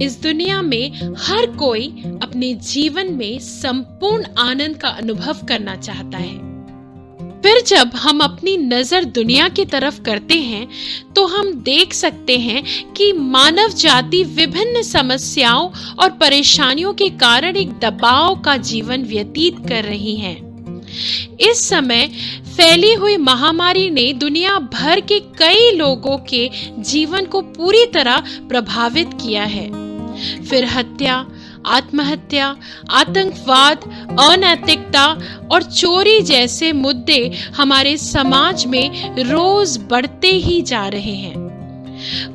इस दुनिया में हर कोई अपने जीवन में संपूर्ण आनंद का अनुभव करना चाहता है। फिर जब हम अपनी नजर दुनिया की तरफ करते हैं तो हम देख सकते हैं कि मानव जाति विभिन्न समस्याओं और परेशानियों के कारण एक दबाव का जीवन व्यतीत कर रही है। इस समय फैली हुई महामारी ने दुनिया भर के कई लोगों के जीवन को पूरी तरह प्रभावित किया है। फिर हत्या, आत्महत्या, आतंकवाद, अनैतिकता और चोरी जैसे मुद्दे हमारे समाज में रोज बढ़ते ही जा रहे हैं।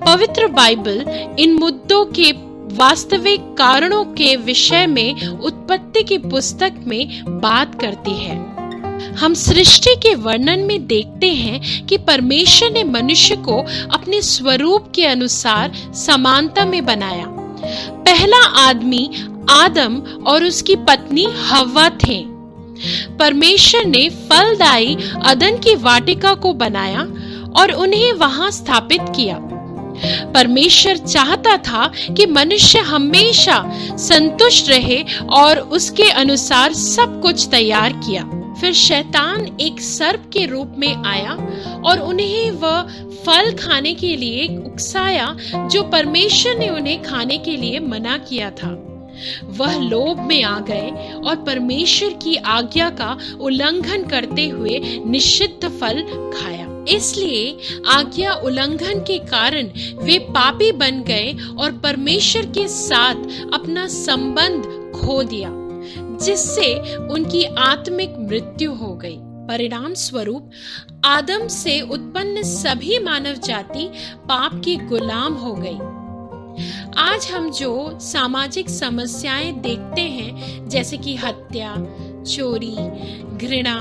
पवित्र बाइबल इन मुद्दों के वास्तविक कारणों के विषय में उत्पत्ति की पुस्तक में बात करती है। हम सृष्टि के वर्णन में देखते हैं कि परमेश्वर ने मनुष्य को अपने स्वरूप के अनुसार समानता में बनाया। पहला आदमी आदम और उसकी पत्नी हव्वा थे। परमेश्वर ने फलदायी अदन की वाटिका को बनाया और उन्हें वहां स्थापित किया। परमेश्वर चाहता था कि मनुष्य हमेशा संतुष्ट रहे और उसके अनुसार सब कुछ तैयार किया। फिर शैतान एक सर्प के रूप में आया और उन्हें वह फल खाने के लिए उकसाया जो परमेश्वर ने उन्हें खाने के लिए मना किया था। वह लोभ में आ गए और परमेश्वर की आज्ञा का उल्लंघन करते हुए निषिद्ध फल खाया। इसलिए आज्ञा उल्लंघन के कारण वे पापी बन गए और परमेश्वर के साथ अपना संबंध खो दिया, जिससे उनकी आत्मिक मृत्यु हो गई। परिणाम स्वरूप आदम से उत्पन्न सभी मानव जाति पाप की गुलाम हो गई। आज हम जो सामाजिक समस्याएं देखते हैं, जैसे कि हत्या, चोरी, घृणा,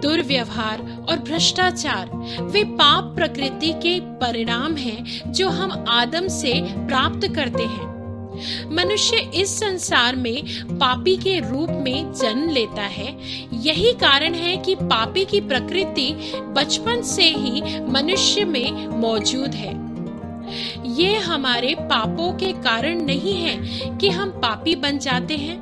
दुर्व्यवहार और भ्रष्टाचार, वे पाप प्रकृति के परिणाम हैं जो हम आदम से प्राप्त करते हैं। मनुष्य इस संसार में पापी के रूप में जन्म लेता है। यही कारण है कि पापी की प्रकृति बचपन से ही मनुष्य में मौजूद है। ये हमारे पापों के कारण नहीं है कि हम पापी बन जाते हैं,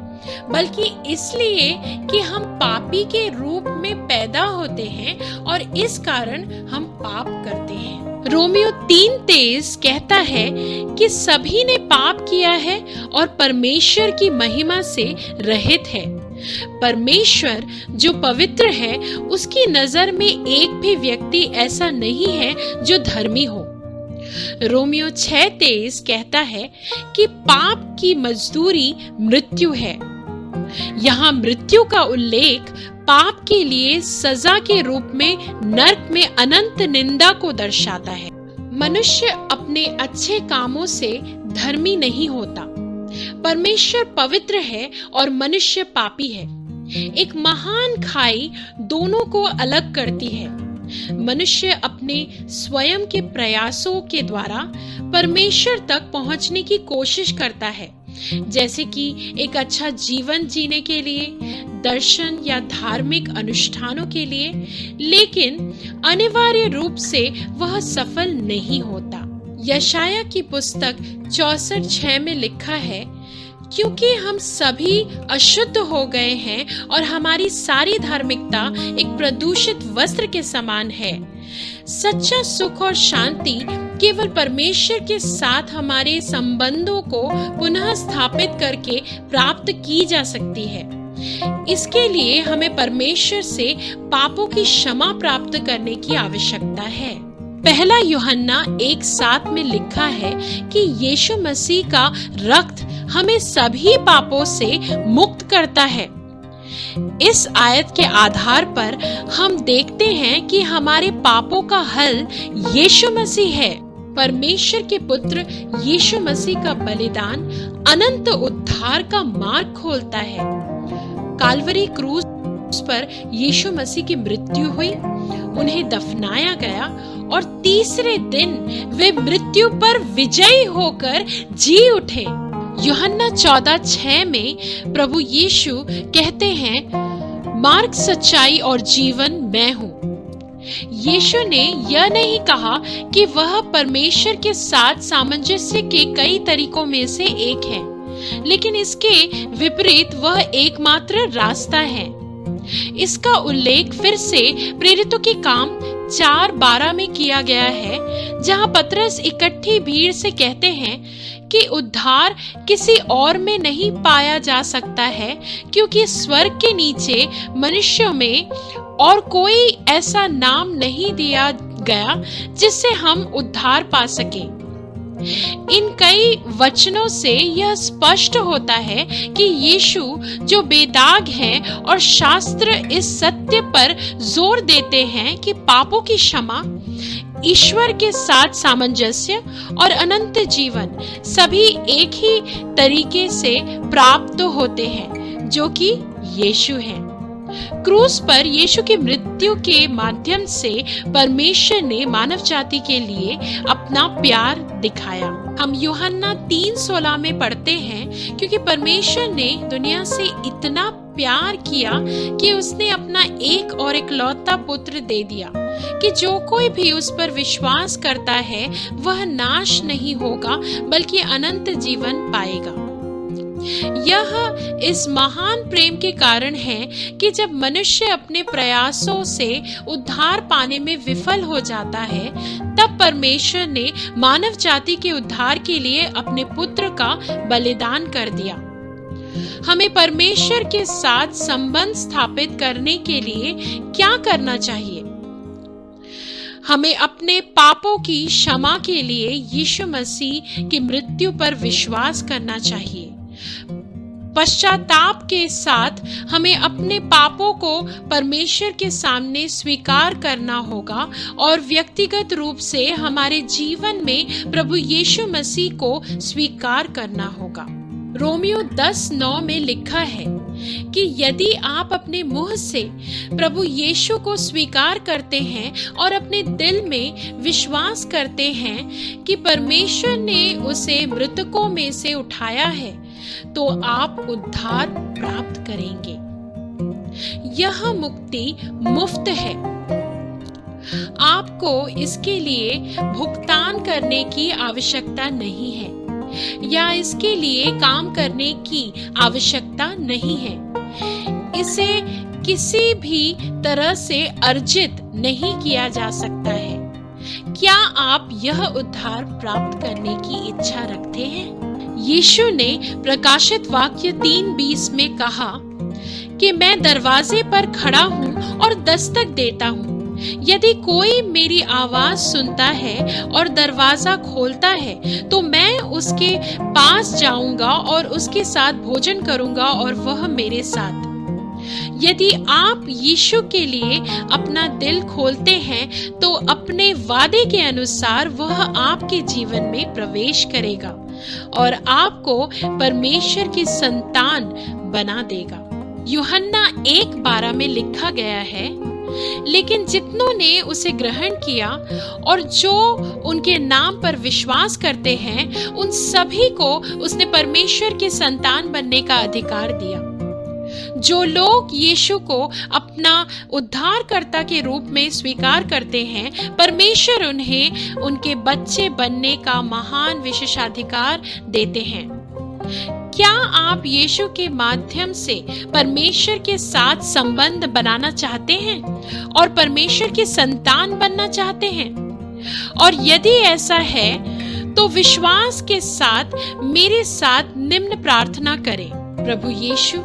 बल्कि इसलिए कि हम पापी के रूप में पैदा होते हैं और इस कारण हम पाप करते हैं। रोमियो 3:23 कहता है कि सभी ने पाप किया है और परमेश्वर की महिमा से रहित है। परमेश्वर जो पवित्र है, उसकी नजर में एक भी व्यक्ति ऐसा नहीं है जो धर्मी हो। रोमियो 6:23 कहता है कि पाप की मजदूरी मृत्यु है। यहाँ मृत्यु का उल्लेख पाप के लिए सजा के रूप में नरक में अनंत निंदा को दर्शाता है। मनुष्य अपने अच्छे कामों से धर्मी नहीं होता। परमेश्वर पवित्र है और मनुष्य पापी है। एक महान खाई दोनों को अलग करती है। मनुष्य अपने स्वयं के प्रयासों के द्वारा परमेश्वर तक पहुंचने की कोशिश करता है, जैसे कि एक अच्छा जीवन जीने के लिए, दर्शन या धार्मिक अनुष्ठानों के लिए, लेकिन अनिवार्य रूप से वह सफल नहीं होता। यशाया की पुस्तक 64:6 में लिखा है, क्योंकि हम सभी अशुद्ध हो गए हैं और हमारी सारी धार्मिकता एक प्रदूषित वस्त्र के समान है। सच्चा सुख और शांति केवल परमेश्वर के साथ हमारे संबंधों को पुनः स्थापित करके प्राप्त की जा सकती है। इसके लिए हमें परमेश्वर से पापों की क्षमा प्राप्त करने की आवश्यकता है। पहला यूहन्ना 1:7 में लिखा है कि यीशु मसीह का रक्त हमें सभी पापों से मुक्त करता है। इस आयत के आधार पर हम देखते हैं कि हमारे पापों का हल यीशु मसीह है। परमेश्वर के पुत्र यीशु मसीह का बलिदान अनंत उद्धार का मार्ग खोलता है। काल्वरी क्रूस पर यीशु मसीह की मृत्यु हुई, उन्हें दफनाया गया और तीसरे दिन वे मृत्यु पर विजयी होकर जी उठे। यूहन्ना 14:6 में प्रभु यीशु कहते हैं, मार्ग, सच्चाई और जीवन मैं हूँ। यीशु ने यह नहीं कहा कि वह परमेश्वर के साथ सामंजस्य के कई तरीकों में से एक है, लेकिन इसके विपरीत वह एकमात्र रास्ता है। इसका उल्लेख फिर से प्रेरितों के काम 4:12 में किया गया है, जहां पतरस इकट्ठी भीड़ से कहते हैं कि उद्धार किसी और में नहीं पाया जा सकता है, क्योंकि स्वर्ग के नीचे मनुष्यों में और कोई ऐसा नाम नहीं दिया गया जिससे हम उद्धार पा सके। इन कई वचनों से यह स्पष्ट होता है कि यीशु जो बेदाग हैं और शास्त्र इस सत्य पर जोर देते हैं कि पापों की क्षमा, ईश्वर के साथ सामंजस्य और अनंत जीवन सभी एक ही तरीके से प्राप्त होते हैं, जो कि यीशु है। क्रूस पर यीशु की मृत्यु के माध्यम से परमेश्वर ने मानव जाति के लिए अपना प्यार दिखाया। हम यूहन्ना 3:16 में पढ़ते हैं, क्योंकि परमेश्वर ने दुनिया से इतना प्यार किया कि उसने अपना एक और इकलौता पुत्र दे दिया, कि जो कोई भी उस पर विश्वास करता है वह नाश नहीं होगा बल्कि अनंत जीवन पाएगा। यह इस महान प्रेम के कारण है कि जब मनुष्य अपने प्रयासों से उद्धार पाने में विफल हो जाता है, तब परमेश्वर ने मानव जाति के उद्धार के लिए अपने पुत्र का बलिदान कर दिया। हमें परमेश्वर के साथ संबंध स्थापित करने के लिए क्या करना चाहिए? हमें अपने पापों की क्षमा के लिए यीशु मसीह की मृत्यु पर विश्वास करना चाहिए। पश्चाताप के साथ हमें अपने पापों को परमेश्वर के सामने स्वीकार करना होगा और व्यक्तिगत रूप से हमारे जीवन में प्रभु यीशु मसीह को स्वीकार करना होगा। रोमियो 10:9 में लिखा है कि यदि आप अपने मुंह से प्रभु यीशु को स्वीकार करते हैं और अपने दिल में विश्वास करते हैं कि परमेश्वर ने उसे मृतकों में से उठाया है, तो आप उद्धार प्राप्त करेंगे। यह मुक्ति मुफ्त है। आपको इसके लिए भुगतान करने की आवश्यकता नहीं है या इसके लिए काम करने की आवश्यकता नहीं है। इसे किसी भी तरह से अर्जित नहीं किया जा सकता है। क्या आप यह उद्धार प्राप्त करने की इच्छा रखते हैं? यीशु ने प्रकाशित वाक्य 3:20 में कहा कि मैं दरवाजे पर खड़ा हूँ और दस्तक देता हूँ। यदि कोई मेरी आवाज सुनता है और दरवाजा खोलता है, तो मैं उसके पास जाऊंगा और उसके साथ भोजन करूंगा और वह मेरे साथ। यदि आप यीशु के लिए अपना दिल खोलते हैं, तो अपने वादे के अनुसार वह आपके जीवन में प्रवेश करेगा और आपको परमेश्वर की संतान बना देगा। यूहन्ना 1:12 में लिखा गया है, लेकिन जितनों ने उसे ग्रहण किया और जो उनके नाम पर विश्वास करते हैं, उन सभी को उसने परमेश्वर के संतान बनने का अधिकार दिया। जो लोग यीशु को अपना उद्धारकर्ता के रूप में स्वीकार करते हैं, परमेश्वर उन्हें उनके बच्चे बनने का महान विशेषाधिकार देते हैं। क्या आप यीशु के माध्यम से परमेश्वर के साथ संबंध बनाना चाहते हैं और परमेश्वर के संतान बनना चाहते हैं? और यदि ऐसा है, तो विश्वास के साथ मेरे साथ निम्न प्रार्थना करें। प्रभु यीशु,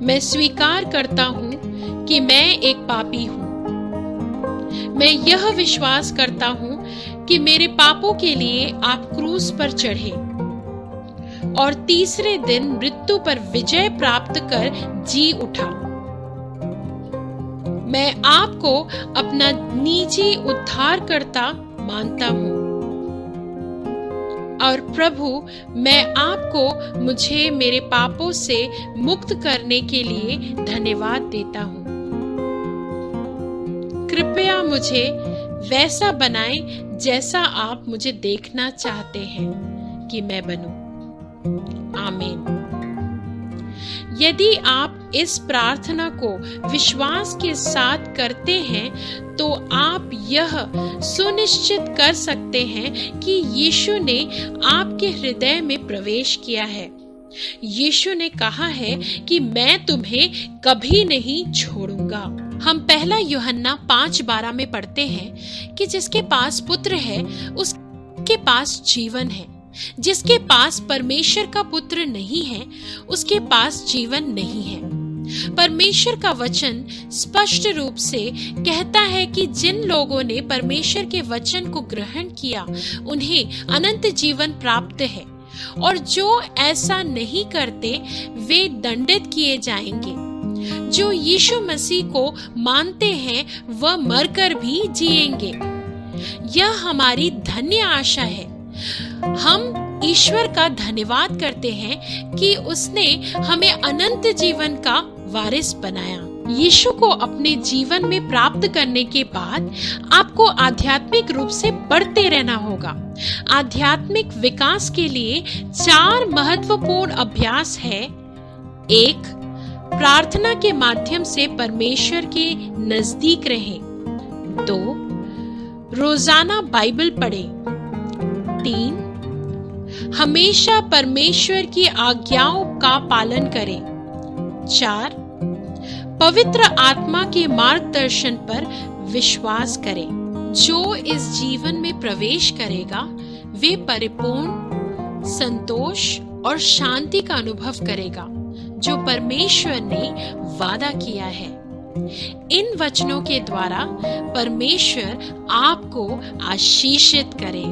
मैं स्वीकार करता हूँ कि मैं एक पापी हूँ। मैं यह विश्वास करता हूँ कि मेरे पापों के लिए आप क्रूस पर चढ़े और तीसरे दिन मृत्यु पर विजय प्राप्त कर जी उठा। मैं आपको अपना निजी उद्धारकर्ता मानता हूँ और प्रभु, मैं आपको मुझे मेरे पापों से मुक्त करने के लिए धन्यवाद देता हूँ। कृपया मुझे वैसा बनाएं जैसा आप मुझे देखना चाहते हैं कि मैं बनूं। आमीन। यदि आप इस प्रार्थना को विश्वास के साथ करते हैं तो आप यह सुनिश्चित कर सकते हैं कि यीशु ने आपके हृदय में प्रवेश किया है। यीशु ने कहा है कि मैं तुम्हें कभी नहीं छोड़ूंगा। हम पहला यूहन्ना 5:12 में पढ़ते हैं कि जिसके पास पुत्र है उसके पास जीवन है, जिसके पास परमेश्वर का पुत्र नहीं है उसके पास जीवन नहीं है। परमेश्वर का वचन स्पष्ट रूप से कहता है कि जिन लोगों ने परमेश्वर के वचन को ग्रहण किया उन्हें अनंत जीवन प्राप्त है, और जो ऐसा नहीं करते वे दंडित किए जाएंगे। जो यीशु मसीह को मानते हैं वह मरकर भी जिएंगे। यह हमारी धन्य आशा है। हम ईश्वर का धन्यवाद करते हैं कि उसने हमें अनंत जीवन का वारिस बनाया। यीशु को अपने जीवन में प्राप्त करने के बाद आपको आध्यात्मिक रूप से बढ़ते रहना होगा। आध्यात्मिक विकास के लिए 4 महत्वपूर्ण अभ्यास है। 1. प्रार्थना के माध्यम से परमेश्वर के नजदीक रहें। 2. रोजाना बाइबल पढ़ें। 3. हमेशा परमेश्वर की आज्ञाओं का पालन करें। 4. पवित्र आत्मा के मार्गदर्शन पर विश्वास करें। जो इस जीवन में प्रवेश करेगा वे परिपूर्ण संतोष और शांति का अनुभव करेगा जो परमेश्वर ने वादा किया है। इन वचनों के द्वारा परमेश्वर आपको आशीषित करे।